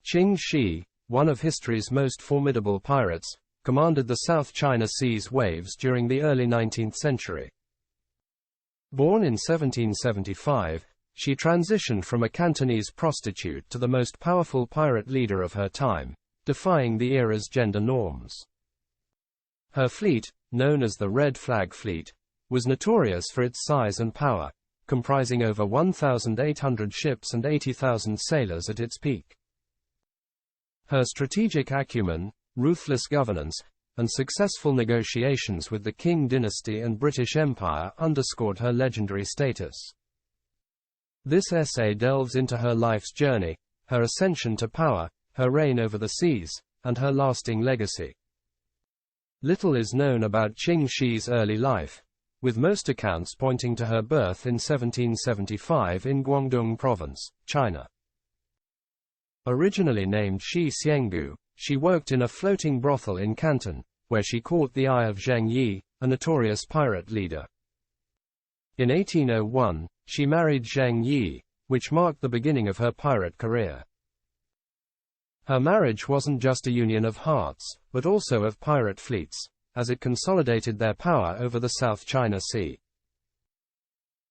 Ching Shih, one of history's most formidable pirates, commanded the South China Sea's waves during the early 19th century. Born in 1775, she transitioned from a Cantonese prostitute to the most powerful pirate leader of her time, defying the era's gender norms. Her fleet, known as the Red Flag Fleet, was notorious for its size and power, comprising over 1,800 ships and 80,000 sailors at its peak. Her strategic acumen, ruthless governance, and successful negotiations with the Qing dynasty and British Empire underscored her legendary status. This essay delves into her life's journey, her ascension to power, her reign over the seas, and her lasting legacy. Little is known about Ching Shih's early life, with most accounts pointing to her birth in 1775 in Guangdong Province, China. Originally named Shi Xianggu, she worked in a floating brothel in Canton, where she caught the eye of Zheng Yi, a notorious pirate leader. In 1801, she married Zheng Yi, which marked the beginning of her pirate career. Her marriage wasn't just a union of hearts, but also of pirate fleets, as it consolidated their power over the South China Sea.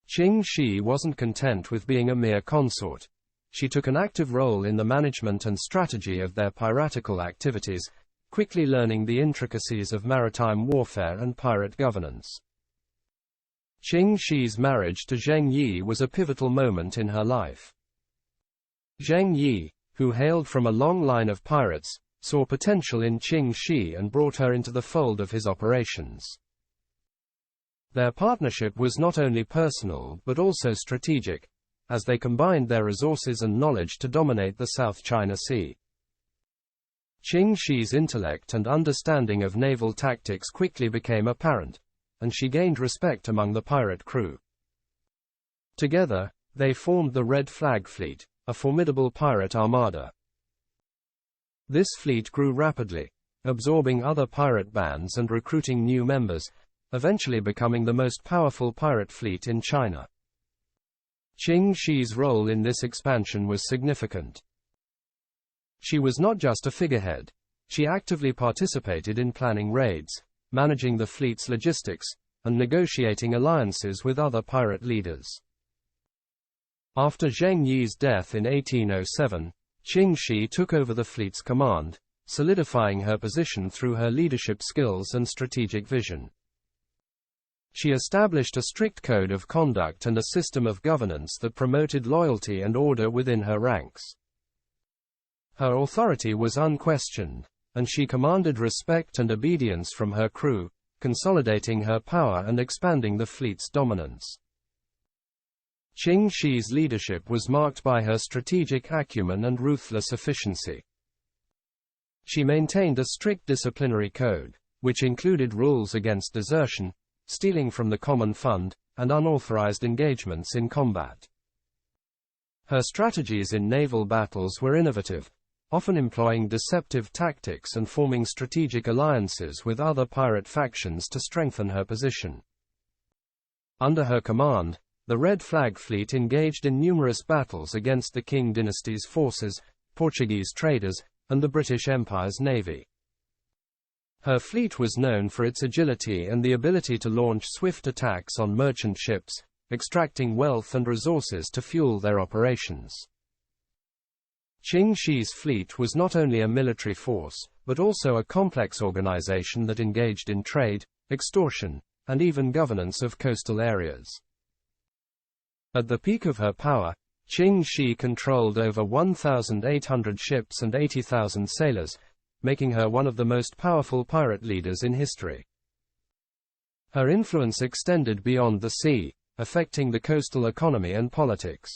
Ching Shih wasn't content with being a mere consort. She took an active role in the management and strategy of their piratical activities, quickly learning the intricacies of maritime warfare and pirate governance. Ching Shih's marriage to Zheng Yi was a pivotal moment in her life. Zheng Yi, who hailed from a long line of pirates, saw potential in Ching Shih and brought her into the fold of his operations. Their partnership was not only personal but also strategic, as they combined their resources and knowledge to dominate the South China Sea. Ching Shih's intellect and understanding of naval tactics quickly became apparent, and she gained respect among the pirate crew. Together, they formed the Red Flag Fleet, a formidable pirate armada. This fleet grew rapidly, absorbing other pirate bands and recruiting new members, eventually becoming the most powerful pirate fleet in China. Ching Shih's role in this expansion was significant. She was not just a figurehead. She actively participated in planning raids, managing the fleet's logistics, and negotiating alliances with other pirate leaders. After Zheng Yi's death in 1807, Ching Shih took over the fleet's command, solidifying her position through her leadership skills and strategic vision. She established a strict code of conduct and a system of governance that promoted loyalty and order within her ranks. Her authority was unquestioned, and she commanded respect and obedience from her crew, consolidating her power and expanding the fleet's dominance. Ching Shih's leadership was marked by her strategic acumen and ruthless efficiency. She maintained a strict disciplinary code, which included rules against desertion, stealing from the common fund, and unauthorized engagements in combat. Her strategies in naval battles were innovative, often employing deceptive tactics and forming strategic alliances with other pirate factions to strengthen her position. Under her command, the Red Flag Fleet engaged in numerous battles against the Qing dynasty's forces, Portuguese traders, and the British Empire's navy. Her fleet was known for its agility and the ability to launch swift attacks on merchant ships, extracting wealth and resources to fuel their operations. Ching Shih's fleet was not only a military force, but also a complex organization that engaged in trade, extortion, and even governance of coastal areas. At the peak of her power, Ching Shih controlled over 1,800 ships and 80,000 sailors, making her one of the most powerful pirate leaders in history. Her influence extended beyond the sea, affecting the coastal economy and politics.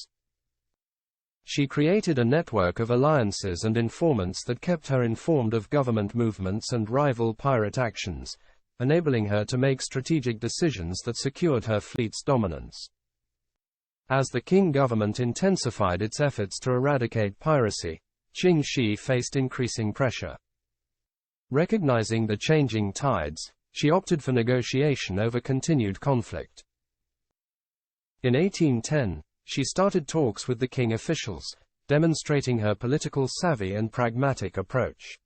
She created a network of alliances and informants that kept her informed of government movements and rival pirate actions, enabling her to make strategic decisions that secured her fleet's dominance. As the Qing government intensified its efforts to eradicate piracy, Ching Shih faced increasing pressure. Recognizing the changing tides, she opted for negotiation over continued conflict. In 1810, she started talks with the Qing officials, demonstrating her political savvy and pragmatic approach.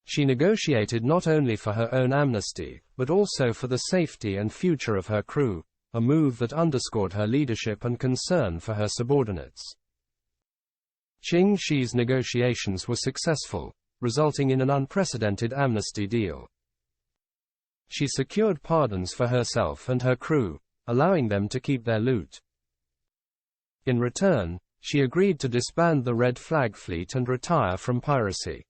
She negotiated not only for her own amnesty, but also for the safety and future of her crew, a move that underscored her leadership and concern for her subordinates. Ching Shih's negotiations were successful, resulting in an unprecedented amnesty deal. She secured pardons for herself and her crew, allowing them to keep their loot. In return, she agreed to disband the Red Flag Fleet and retire from piracy.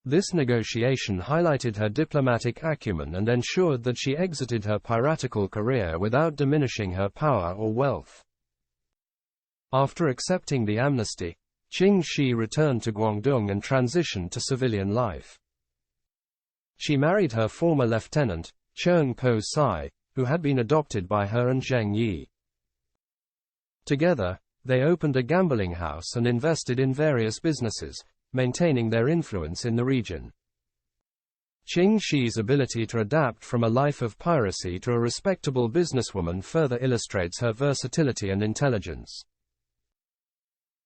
This negotiation highlighted her diplomatic acumen and ensured that she exited her piratical career without diminishing her power or wealth. After accepting the amnesty, Ching Shih returned to Guangdong and transitioned to civilian life. She married her former lieutenant, Cheng Po Sai, who had been adopted by her and Zheng Yi. Together, they opened a gambling house and invested in various businesses, maintaining their influence in the region. Ching Shih's ability to adapt from a life of piracy to a respectable businesswoman further illustrates her versatility and intelligence.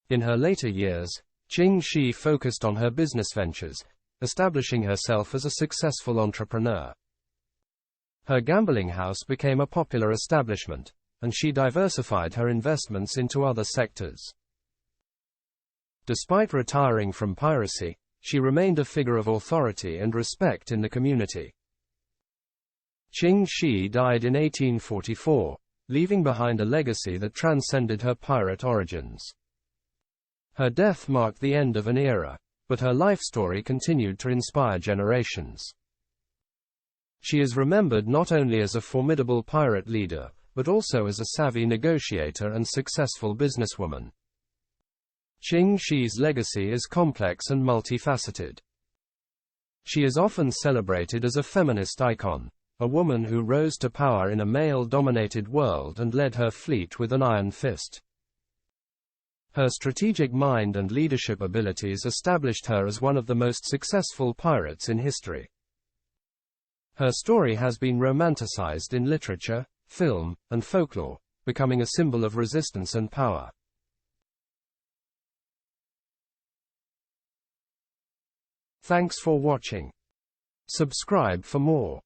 In her later years, Ching Shih focused on her business ventures, establishing herself as a successful entrepreneur. Her gambling house became a popular establishment, and she diversified her investments into other sectors. Despite retiring from piracy, she remained a figure of authority and respect in the community. Ching Shih died in 1844, leaving behind a legacy that transcended her pirate origins. Her death marked the end of an era, but her life story continued to inspire generations. She is remembered not only as a formidable pirate leader, but also as a savvy negotiator and successful businesswoman. Ching Shih's legacy is complex and multifaceted. She is often celebrated as a feminist icon, a woman who rose to power in a male-dominated world and led her fleet with an iron fist. Her strategic mind and leadership abilities established her as one of the most successful pirates in history. Her story has been romanticized in literature, film, and folklore, becoming a symbol of resistance and power. Thanks for watching. Subscribe for more.